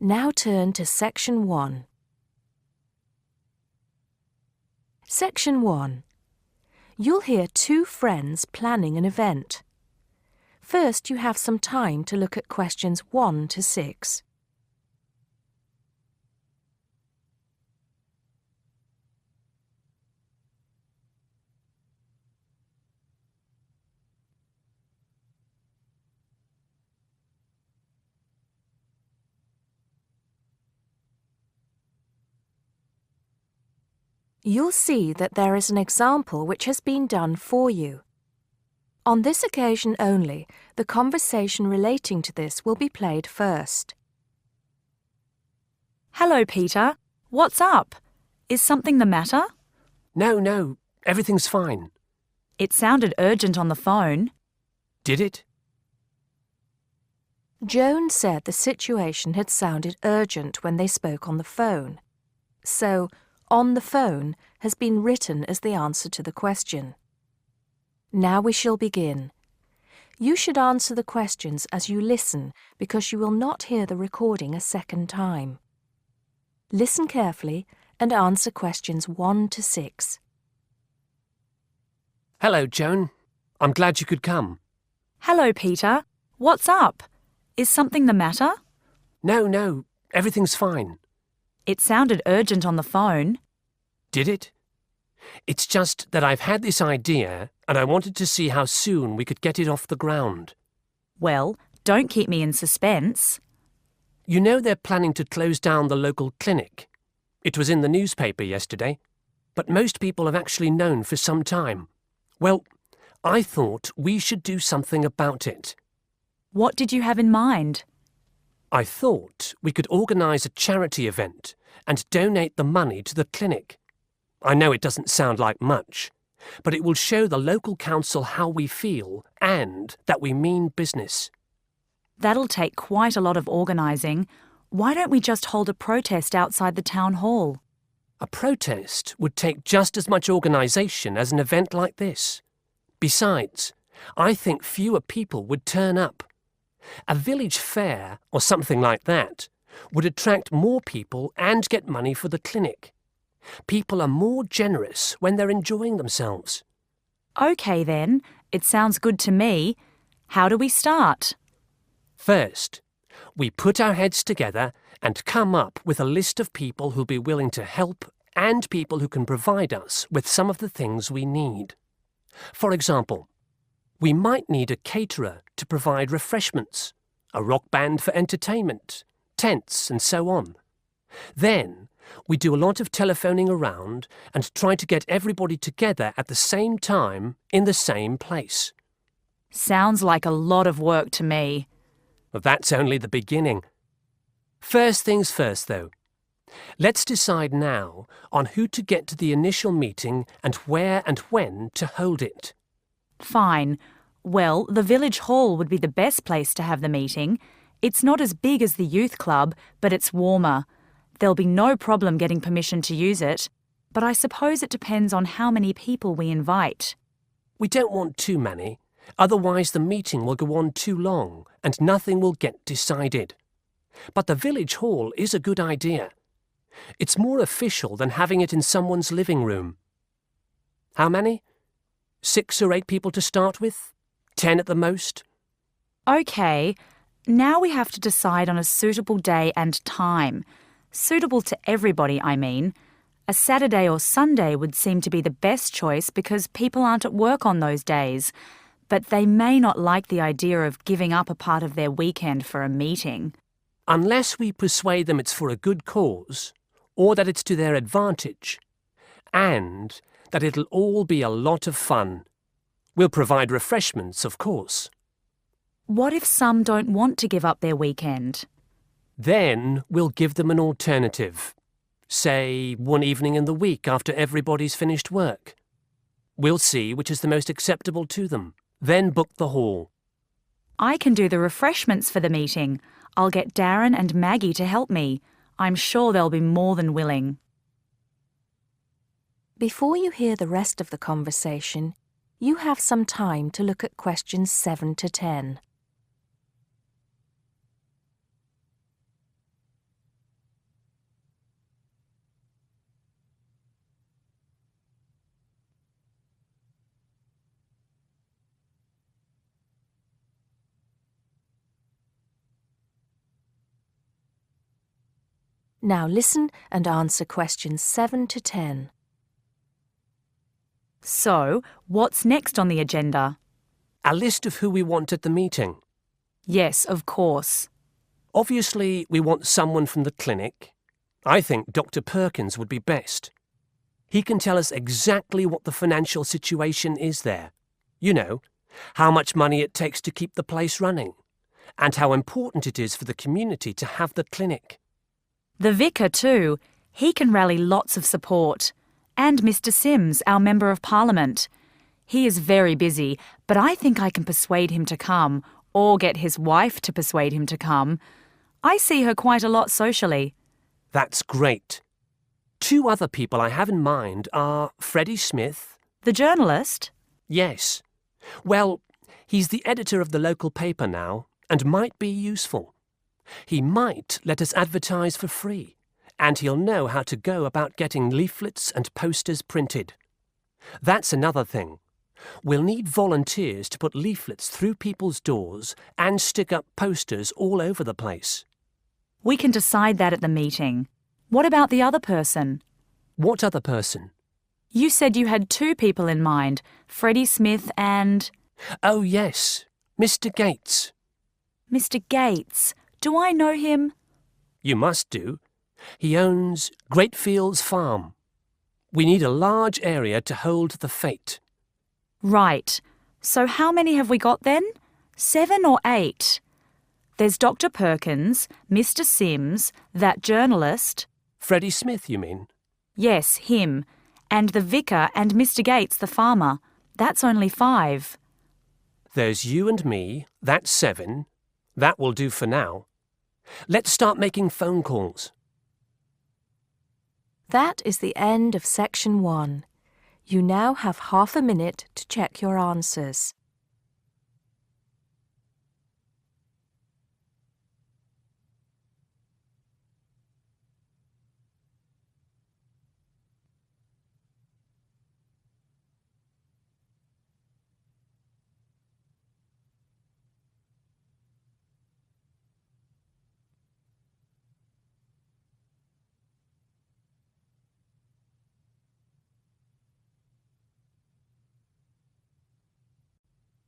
Now turn to Section 1. Section 1. You'll hear two friends planning an event. First, you have some time to look at questions 1 to 6. You'll see that there is an example which has been done for you. On this occasion only, the conversation relating to this will be played first. Hello, Peter. What's up? Is something the matter? No, everything's fine. It sounded urgent on the phone. Did it? Joan said the situation had sounded urgent when they spoke on the phone. So, on the phone has been written as the answer to the question. Now we shall begin. You should answer the questions as you listen because you will not hear the recording a second time. Listen carefully and answer questions 1 to 6. Hello, Joan. I'm glad you could come. Hello, Peter. What's up? Is something the matter? No, everything's fine. It sounded urgent on the phone. Did it? It's just that I've had this idea and I wanted to see how soon we could get it off the ground. Well, don't keep me in suspense. You know they're planning to close down the local clinic. It was in the newspaper yesterday, but most people have actually known for some time. Well, I thought we should do something about it. What did you have in mind? I thought we could organise a charity event and donate the money to the clinic. I know it doesn't sound like much, but it will show the local council how we feel and that we mean business. That'll take quite a lot of organising. Why don't we just hold a protest outside the town hall? A protest would take just as much organisation as an event like this. Besides, I think fewer people would turn up. A village fair or something like that would attract more people and get money for the clinic. People are more generous when they're enjoying themselves. OK then, it sounds good to me. How do we start? First, we put our heads together and come up with a list of people who'll be willing to help and people who can provide us with some of the things we need. For example, we might need a caterer to provide refreshments, a rock band for entertainment, tents and so on. Then, we do a lot of telephoning around and try to get everybody together at the same time in the same place. Sounds like a lot of work to me. Well, that's only the beginning. First things first, though. Let's decide now on who to get to the initial meeting and where and when to hold it. Fine. Well, the village hall would be the best place to have the meeting. It's not as big as the youth club, but it's warmer. There'll be no problem getting permission to use it, but I suppose it depends on how many people we invite. We don't want too many, otherwise the meeting will go on too long and nothing will get decided. But the village hall is a good idea. It's more official than having it in someone's living room. How many? 6 or 8 people to start with? 10 at the most? OK, now we have to decide on a suitable day and time. Suitable to everybody, I mean. A Saturday or Sunday would seem to be the best choice because people aren't at work on those days. But they may not like the idea of giving up a part of their weekend for a meeting. Unless we persuade them it's for a good cause, or that it's to their advantage, and that it'll all be a lot of fun. We'll provide refreshments, of course. What if some don't want to give up their weekend? Then we'll give them an alternative. Say, one evening in the week after everybody's finished work. We'll see which is the most acceptable to them. Then book the hall. I can do the refreshments for the meeting. I'll get Darren and Maggie to help me. I'm sure they'll be more than willing. Before you hear the rest of the conversation, you have some time to look at questions 7 to 10. Now listen and answer questions 7 to 10. So, what's next on the agenda? A list of who we want at the meeting. Yes, of course. Obviously, we want someone from the clinic. I think Dr. Perkins would be best. He can tell us exactly what the financial situation is there. You know, how much money it takes to keep the place running, and how important it is for the community to have the clinic. The vicar too. He can rally lots of support. And Mr. Sims, our Member of Parliament. He is very busy, but I think I can persuade him to come, or get his wife to persuade him to come. I see her quite a lot socially. That's great. 2 other people I have in mind are Freddie Smith. The journalist? Yes. Well, he's the editor of the local paper now and might be useful. He might let us advertise for free, and he'll know how to go about getting leaflets and posters printed. That's another thing. We'll need volunteers to put leaflets through people's doors and stick up posters all over the place. We can decide that at the meeting. What about the other person? What other person? You said you had 2 people in mind, Freddie Smith and... Oh, yes, Mr. Gates. Mr. Gates. Do I know him? You must do. He owns Greatfields Farm. We need a large area to hold the fete. Right. So how many have we got then? 7 or 8? There's Dr. Perkins, Mr. Sims, that journalist. Freddie Smith, you mean? Yes, him. And the vicar and Mr. Gates, the farmer. That's only 5. There's you and me, that's 7. That will do for now. Let's start making phone calls. That is the end of section 1. You now have half a minute to check your answers.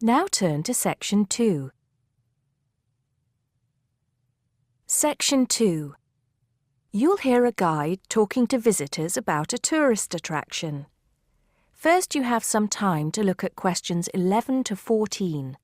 Now turn to section 2. Section 2. You'll hear a guide talking to visitors about a tourist attraction. First, you have some time to look at questions 11 to 14.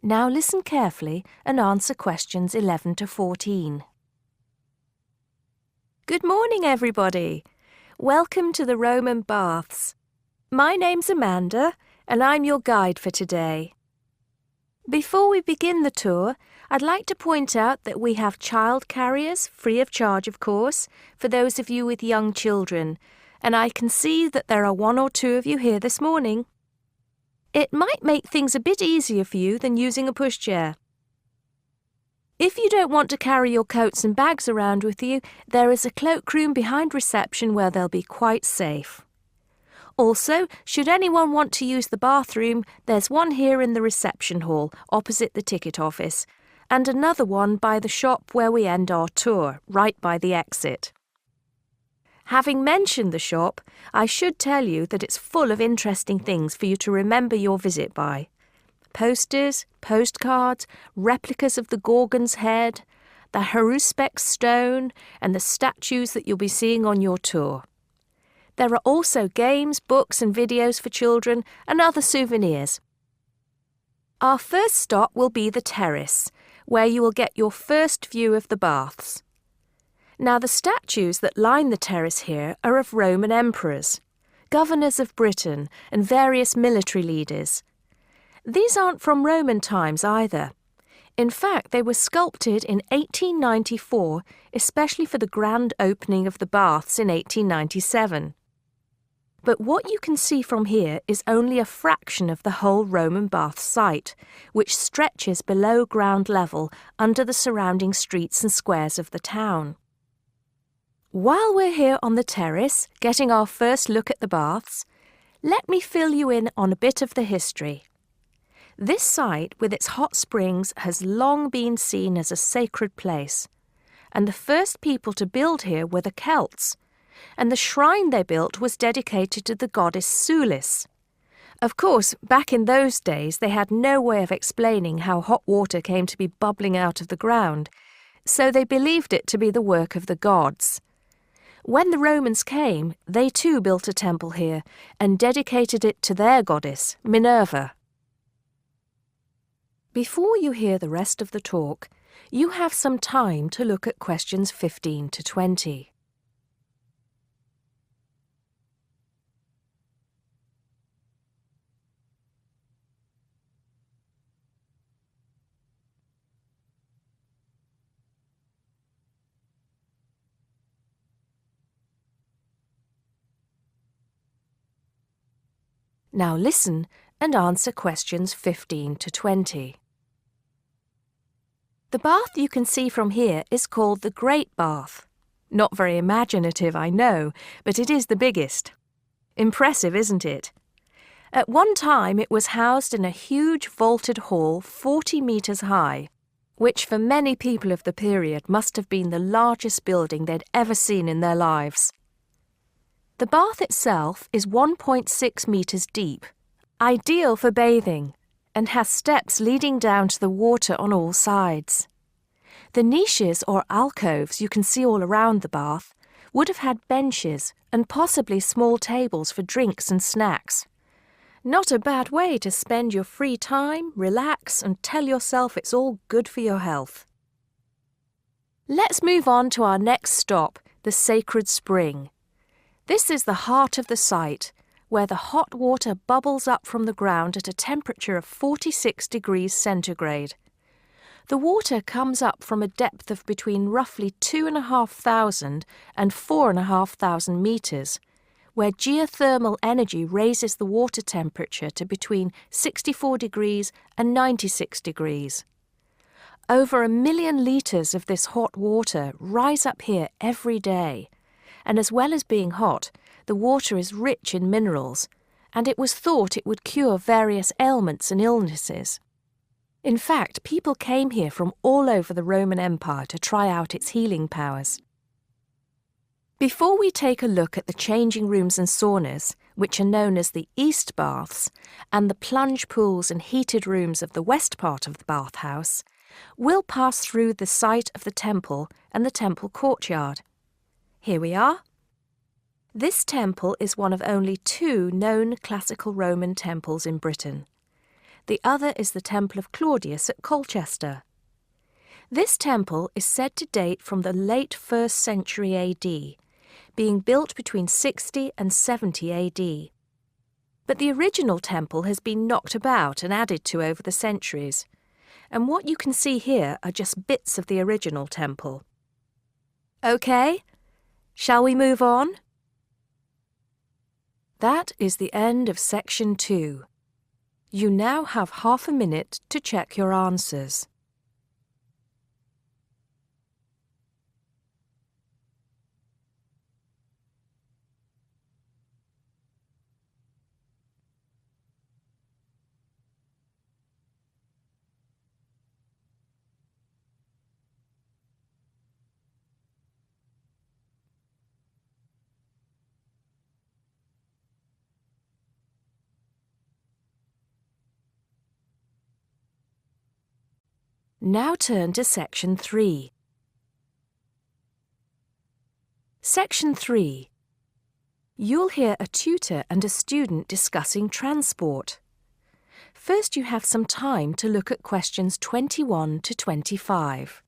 Now listen carefully and answer questions 11 to 14. Good morning, everybody. Welcome to the Roman Baths. My name's Amanda, and I'm your guide for today. Before we begin the tour, I'd like to point out that we have child carriers, free of charge, of course, for those of you with young children, and I can see that there are 1 or 2 of you here this morning. It might make things a bit easier for you than using a pushchair. If you don't want to carry your coats and bags around with you, there is a cloakroom behind reception where they'll be quite safe. Also, should anyone want to use the bathroom, there's one here in the reception hall, opposite the ticket office, and another one by the shop where we end our tour, right by the exit. Having mentioned the shop, I should tell you that it's full of interesting things for you to remember your visit by. Posters, postcards, replicas of the Gorgon's head, the Haruspex stone, and the statues that you'll be seeing on your tour. There are also games, books and videos for children and other souvenirs. Our first stop will be the terrace, where you will get your first view of the baths. Now, the statues that line the terrace here are of Roman emperors, governors of Britain, and various military leaders. These aren't from Roman times either. In fact, they were sculpted in 1894, especially for the grand opening of the baths in 1897. But what you can see from here is only a fraction of the whole Roman bath site, which stretches below ground level under the surrounding streets and squares of the town. While we're here on the terrace, getting our first look at the baths, let me fill you in on a bit of the history. This site with its hot springs has long been seen as a sacred place, and the first people to build here were the Celts, and the shrine they built was dedicated to the goddess Sulis. Of course, back in those days they had no way of explaining how hot water came to be bubbling out of the ground, so they believed it to be the work of the gods. When the Romans came, they too built a temple here and dedicated it to their goddess, Minerva. Before you hear the rest of the talk, you have some time to look at questions 15 to 20. Now listen and answer questions 15 to 20. The bath you can see from here is called the Great Bath. Not very imaginative, I know, but it is the biggest. Impressive, isn't it? At one time it was housed in a huge vaulted hall 40 metres high, which for many people of the period must have been the largest building they'd ever seen in their lives. The bath itself is 1.6 metres deep, ideal for bathing, and has steps leading down to the water on all sides. The niches or alcoves you can see all around the bath would have had benches and possibly small tables for drinks and snacks. Not a bad way to spend your free time, relax, and tell yourself it's all good for your health. Let's move on to our next stop, the Sacred Spring. This is the heart of the site, where the hot water bubbles up from the ground at a temperature of 46 degrees centigrade. The water comes up from a depth of between roughly 2,500 and 4,500 metres, where geothermal energy raises the water temperature to between 64 degrees and 96 degrees. Over 1 million litres of this hot water rise up here every day, and as well as being hot, the water is rich in minerals, and it was thought it would cure various ailments and illnesses. In fact, people came here from all over the Roman Empire to try out its healing powers. Before we take a look at the changing rooms and saunas, which are known as the East Baths, and the plunge pools and heated rooms of the west part of the bathhouse, we'll pass through the site of the temple and the temple courtyard. Here we are. This temple is one of only 2 known classical Roman temples in Britain. The other is the Temple of Claudius at Colchester. This temple is said to date from the late 1st century AD, being built between 60 and 70 AD. But the original temple has been knocked about and added to over the centuries, and what you can see here are just bits of the original temple. OK, shall we move on? That is the end of section 2. You now have half a minute to check your answers. Now turn to Section 3. Section 3. You'll hear a tutor and a student discussing transport. First, you have some time to look at questions 21 to 25.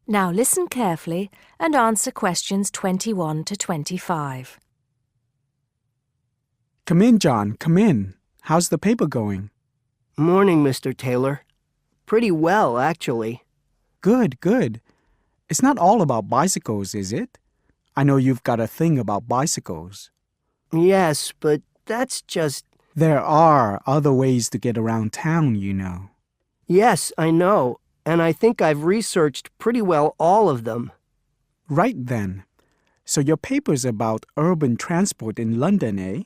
Now listen carefully and answer questions 21 to 25. Come in, John, come in. How's the paper going? Morning, Mr. Taylor. Pretty well, actually. Good, good. It's not all about bicycles, is it? I know you've got a thing about bicycles. Yes, but that's just... There are other ways to get around town, you know. Yes, I know, and I think I've researched pretty well all of them. Right then. So your paper's about urban transport in London, eh?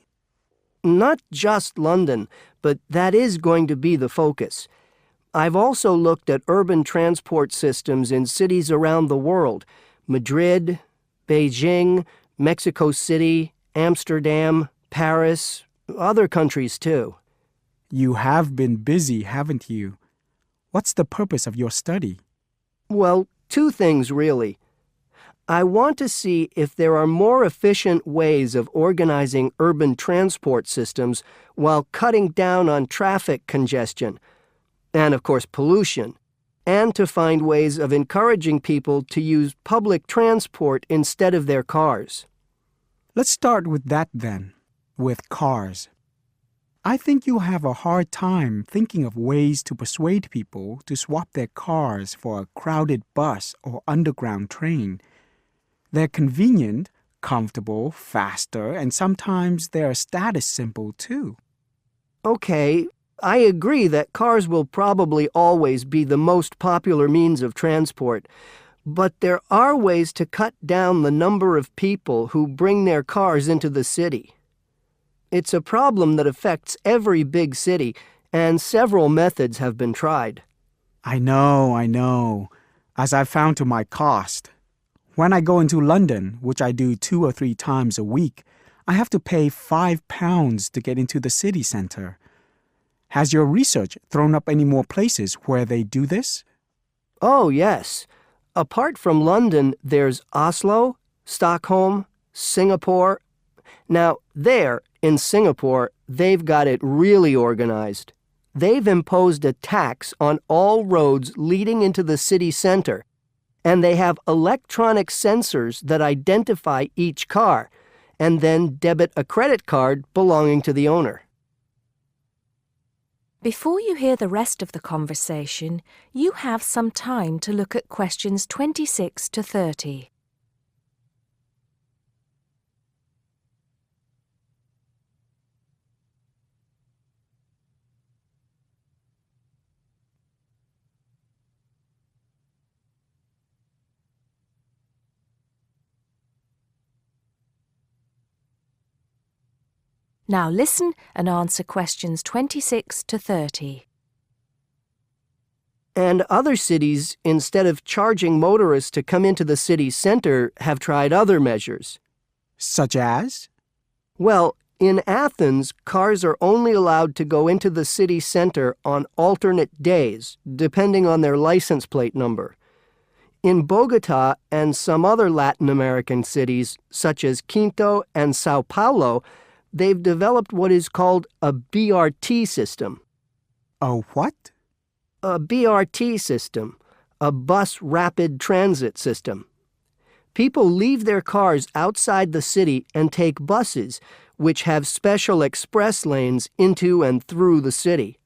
Not just London, but that is going to be the focus. I've also looked at urban transport systems in cities around the world: Madrid, Beijing, Mexico City, Amsterdam, Paris, other countries too. You have been busy, haven't you? What's the purpose of your study? Well, two things really. I want to see if there are more efficient ways of organizing urban transport systems while cutting down on traffic congestion, and of course pollution, and to find ways of encouraging people to use public transport instead of their cars. Let's start with that then, with cars. I think you'll have a hard time thinking of ways to persuade people to swap their cars for a crowded bus or underground train. They're convenient, comfortable, faster, and sometimes they're a status symbol too. Okay, I agree that cars will probably always be the most popular means of transport, but there are ways to cut down the number of people who bring their cars into the city. It's a problem that affects every big city, and several methods have been tried. I know, as I've found to my cost. When I go into London, which I do 2 or 3 times a week, I have to pay £5 to get into the city centre. Has your research thrown up any more places where they do this? Oh, yes. Apart from London, there's Oslo, Stockholm, Singapore. Now, there, in Singapore, they've got it really organized. They've imposed a tax on all roads leading into the city center, and they have electronic sensors that identify each car, and then debit a credit card belonging to the owner. Before you hear the rest of the conversation, you have some time to look at questions 26 to 30. Now listen and answer questions 26 to 30. And other cities, instead of charging motorists to come into the city center, have tried other measures. Such as? Well, in Athens, cars are only allowed to go into the city center on alternate days, depending on their license plate number. In Bogota and some other Latin American cities, such as Quito and Sao Paulo, they've developed what is called a BRT system. A what? A BRT system, a bus rapid transit system. People leave their cars outside the city and take buses, which have special express lanes into and through the city.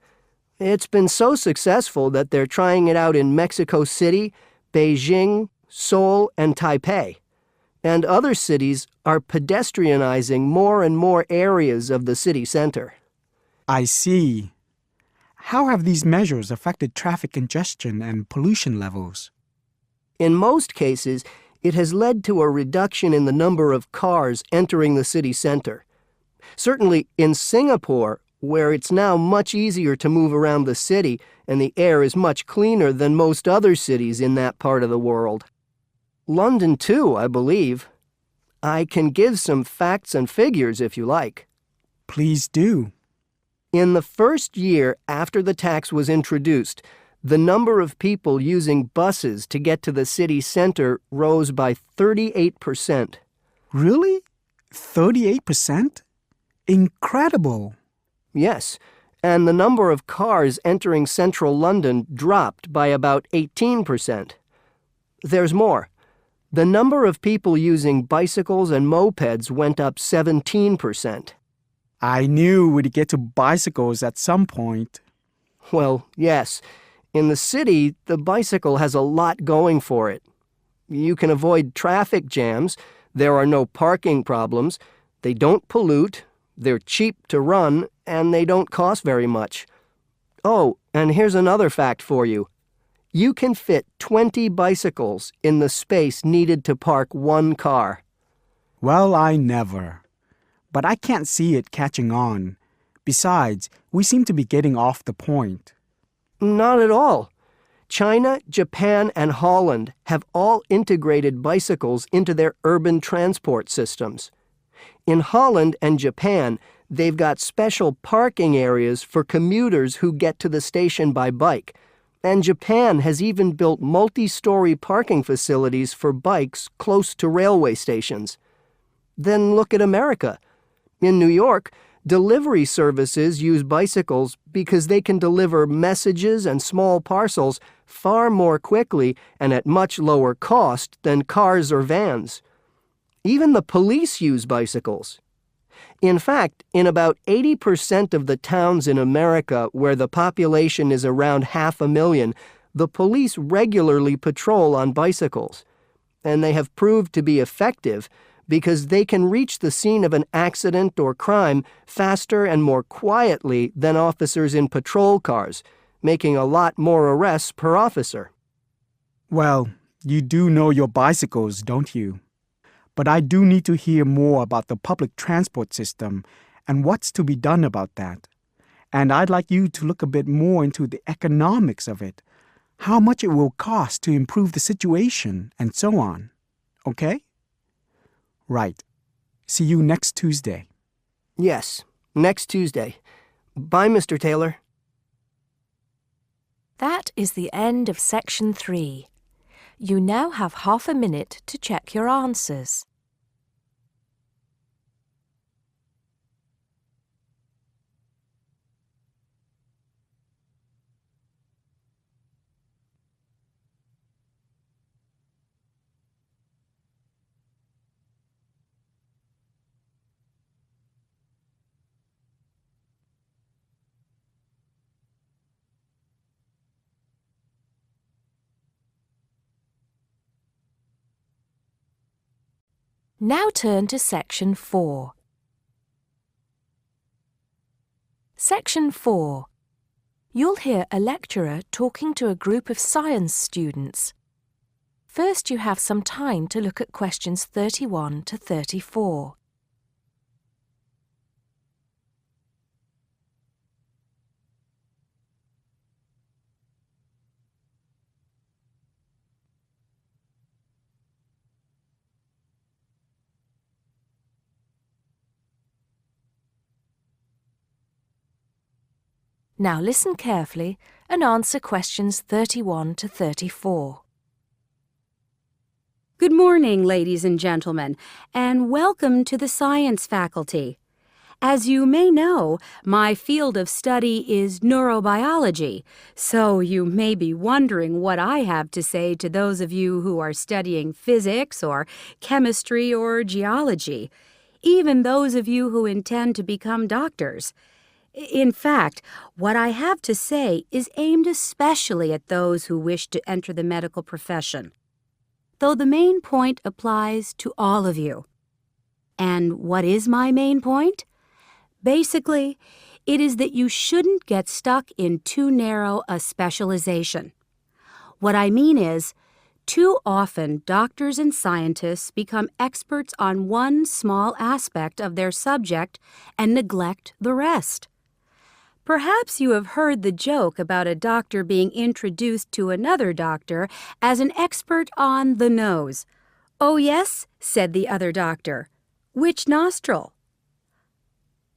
It's been so successful that they're trying it out in Mexico City, Beijing, Seoul, and Taipei. And other cities are pedestrianizing more and more areas of the city center. I see. How have these measures affected traffic congestion and pollution levels? In most cases, it has led to a reduction in the number of cars entering the city center. Certainly in Singapore, where it's now much easier to move around the city and the air is much cleaner than most other cities in that part of the world. London too, I believe. I can give some facts and figures if you like. Please do. In the first year after the tax was introduced, the number of people using buses to get to the city center rose by 38%. Really? 38%? Incredible! Yes, and the number of cars entering central London dropped by about 18%. There's more. The number of people using bicycles and mopeds went up 17%. I knew we'd get to bicycles at some point. Well, yes. In the city, the bicycle has a lot going for it. You can avoid traffic jams, there are no parking problems, they don't pollute, they're cheap to run, and they don't cost very much. Oh, and here's another fact for you. You can fit 20 bicycles in the space needed to park one car. Well, I never. But I can't see it catching on. Besides, we seem to be getting off the point. Not at all. China, Japan, and Holland have all integrated bicycles into their urban transport systems. In Holland and Japan, they've got special parking areas for commuters who get to the station by bike. And Japan has even built multi-story parking facilities for bikes close to railway stations. Then look at America. In New York, delivery services use bicycles because they can deliver messages and small parcels far more quickly and at much lower cost than cars or vans. Even the police use bicycles. In fact, in about 80% of the towns in America where the population is around 500,000, the police regularly patrol on bicycles. And they have proved to be effective because they can reach the scene of an accident or crime faster and more quietly than officers in patrol cars, making a lot more arrests per officer. Well, you do know your bicycles, don't you? But I do need to hear more about the public transport system and what's to be done about that. And I'd like you to look a bit more into the economics of it, how much it will cost to improve the situation, and so on. Okay? Right. See you next Tuesday. Yes, next Tuesday. Bye, Mr. Taylor. That is the end of section 3. You now have half a minute to check your answers. Now turn to section 4. Section 4. You'll hear a lecturer talking to a group of science students. First, you have some time to look at questions 31 to 34. Now listen carefully and answer questions 31 to 34. Good morning, ladies and gentlemen, and welcome to the science faculty. As you may know, my field of study is neurobiology, so you may be wondering what I have to say to those of you who are studying physics or chemistry or geology, even those of you who intend to become doctors. In fact, what I have to say is aimed especially at those who wish to enter the medical profession, though the main point applies to all of you. And what is my main point? Basically, it is that you shouldn't get stuck in too narrow a specialization. What I mean is, too often doctors and scientists become experts on one small aspect of their subject and neglect the rest. Perhaps you have heard the joke about a doctor being introduced to another doctor as an expert on the nose. "Oh, yes," said the other doctor. "Which nostril?"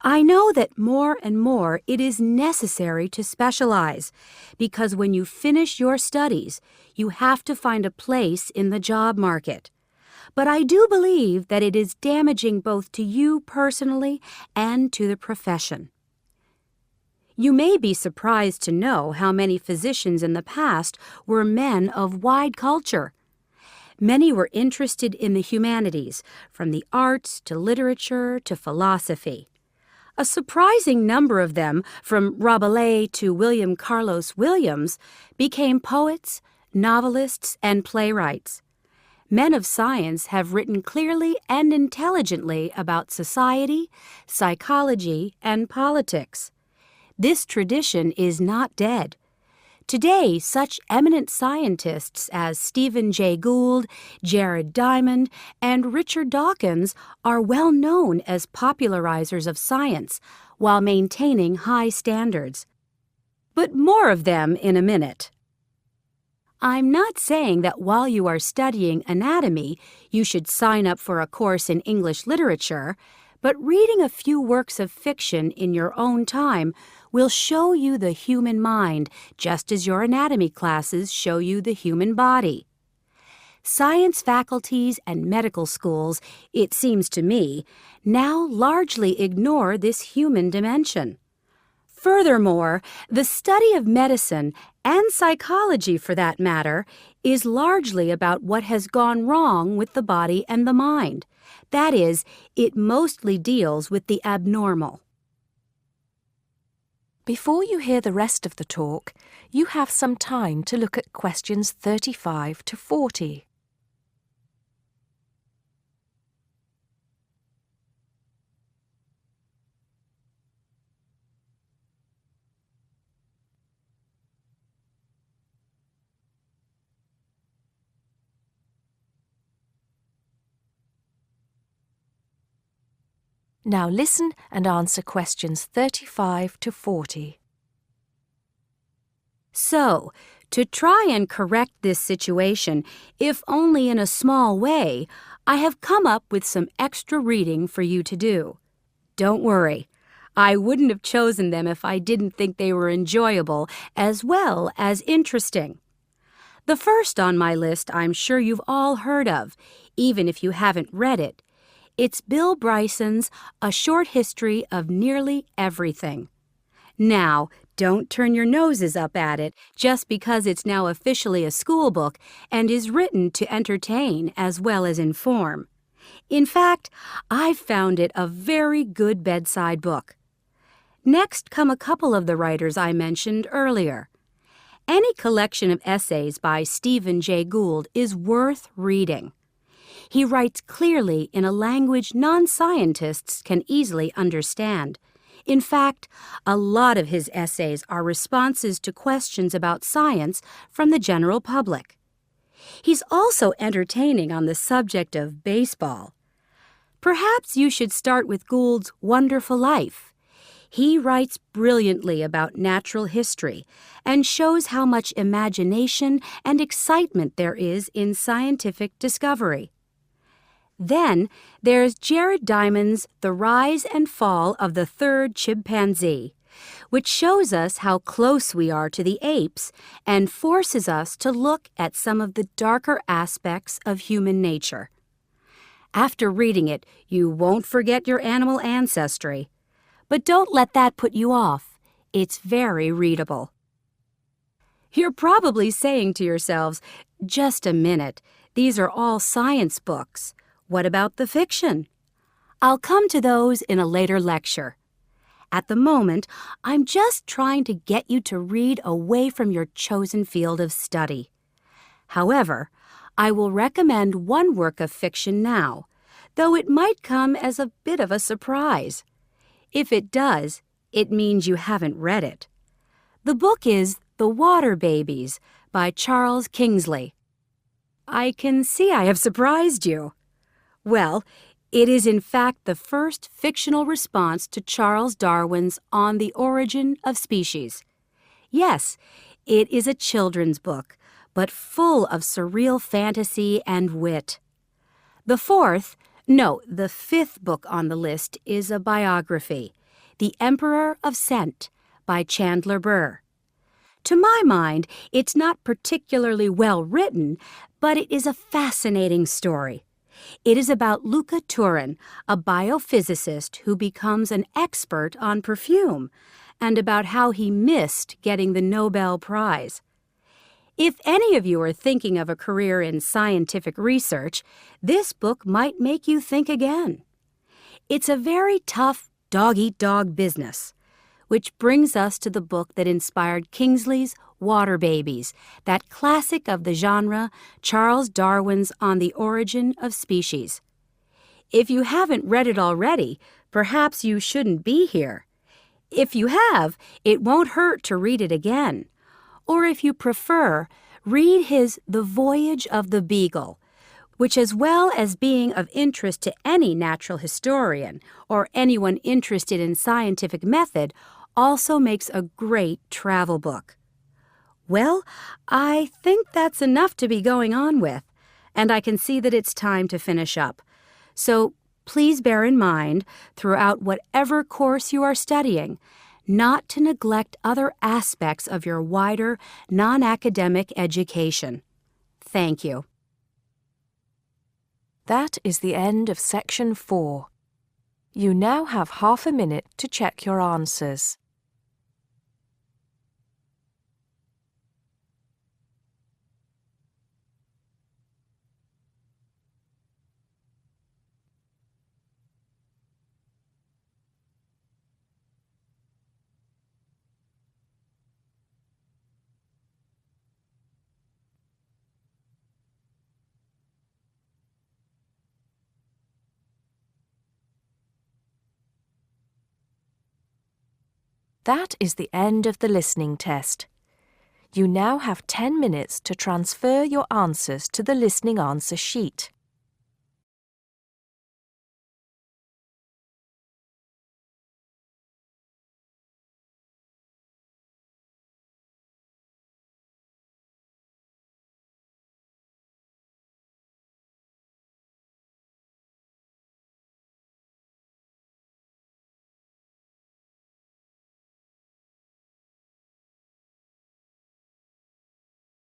I know that more and more it is necessary to specialize, because when you finish your studies, you have to find a place in the job market. But I do believe that it is damaging both to you personally and to the profession. You may be surprised to know how many physicians in the past were men of wide culture. Many were interested in the humanities, from the arts to literature to philosophy. A surprising number of them, from Rabelais to William Carlos Williams, became poets, novelists, and playwrights. Men of science have written clearly and intelligently about society, psychology, and politics. This tradition is not dead. Today, such eminent scientists as Stephen Jay Gould, Jared Diamond, and Richard Dawkins are well known as popularizers of science while maintaining high standards. But more of them in a minute. I'm not saying that while you are studying anatomy, you should sign up for a course in English literature, but reading a few works of fiction in your own time will show you the human mind, just as your anatomy classes show you the human body. Science faculties and medical schools, it seems to me, now largely ignore this human dimension. Furthermore, the study of medicine, and psychology for that matter, is largely about what has gone wrong with the body and the mind. That is, it mostly deals with the abnormal. Before you hear the rest of the talk, you have some time to look at questions 35 to 40. Now listen and answer questions 35 to 40. So, to try and correct this situation, if only in a small way, I have come up with some extra reading for you to do. Don't worry, I wouldn't have chosen them if I didn't think they were enjoyable as well as interesting. The first on my list I'm sure you've all heard of, even if you haven't read it. It's Bill Bryson's A Short History of Nearly Everything. Now, don't turn your noses up at it just because it's now officially a school book and is written to entertain as well as inform. In fact, I've found it a very good bedside book. Next come a couple of the writers I mentioned earlier. Any collection of essays by Stephen Jay Gould is worth reading. He writes clearly in a language non-scientists can easily understand. In fact, a lot of his essays are responses to questions about science from the general public. He's also entertaining on the subject of baseball. Perhaps you should start with Gould's Wonderful Life. He writes brilliantly about natural history and shows how much imagination and excitement there is in scientific discovery. Then there's Jared Diamond's The Rise and Fall of the Third Chimpanzee, which shows us how close we are to the apes and forces us to look at some of the darker aspects of human nature. After reading it, you won't forget your animal ancestry. But don't let that put you off. It's very readable. You're probably saying to yourselves, just a minute, these are all science books. What about the fiction? I'll come to those in a later lecture. At the moment, I'm just trying to get you to read away from your chosen field of study. However, I will recommend one work of fiction now, though it might come as a bit of a surprise. If it does, it means you haven't read it. The book is The Water Babies by Charles Kingsley. I can see I have surprised you. Well, it is in fact the first fictional response to Charles Darwin's On the Origin of Species. Yes, it is a children's book, but full of surreal fantasy and wit. The fifth book on the list is a biography, The Emperor of Scent by Chandler Burr. To my mind, it's not particularly well written, but it is a fascinating story. It is about Luca Turin, a biophysicist who becomes an expert on perfume, and about how he missed getting the Nobel Prize. If any of you are thinking of a career in scientific research, this book might make you think again. It's a very tough dog-eat-dog business, which brings us to the book that inspired Kingsley's Water Babies, that classic of the genre, Charles Darwin's On the Origin of Species. If you haven't read it already, perhaps you shouldn't be here. If you have, it won't hurt to read it again. Or if you prefer, read his The Voyage of the Beagle, which, as well as being of interest to any natural historian or anyone interested in scientific method, also makes a great travel book. Well, I think that's enough to be going on with, and I can see that it's time to finish up. So please bear in mind, throughout whatever course you are studying, not to neglect other aspects of your wider, non-academic education. Thank you. That is the end of Section 4. You now have half a minute to check your answers. That is the end of the listening test. You now have 10 minutes to transfer your answers to the listening answer sheet.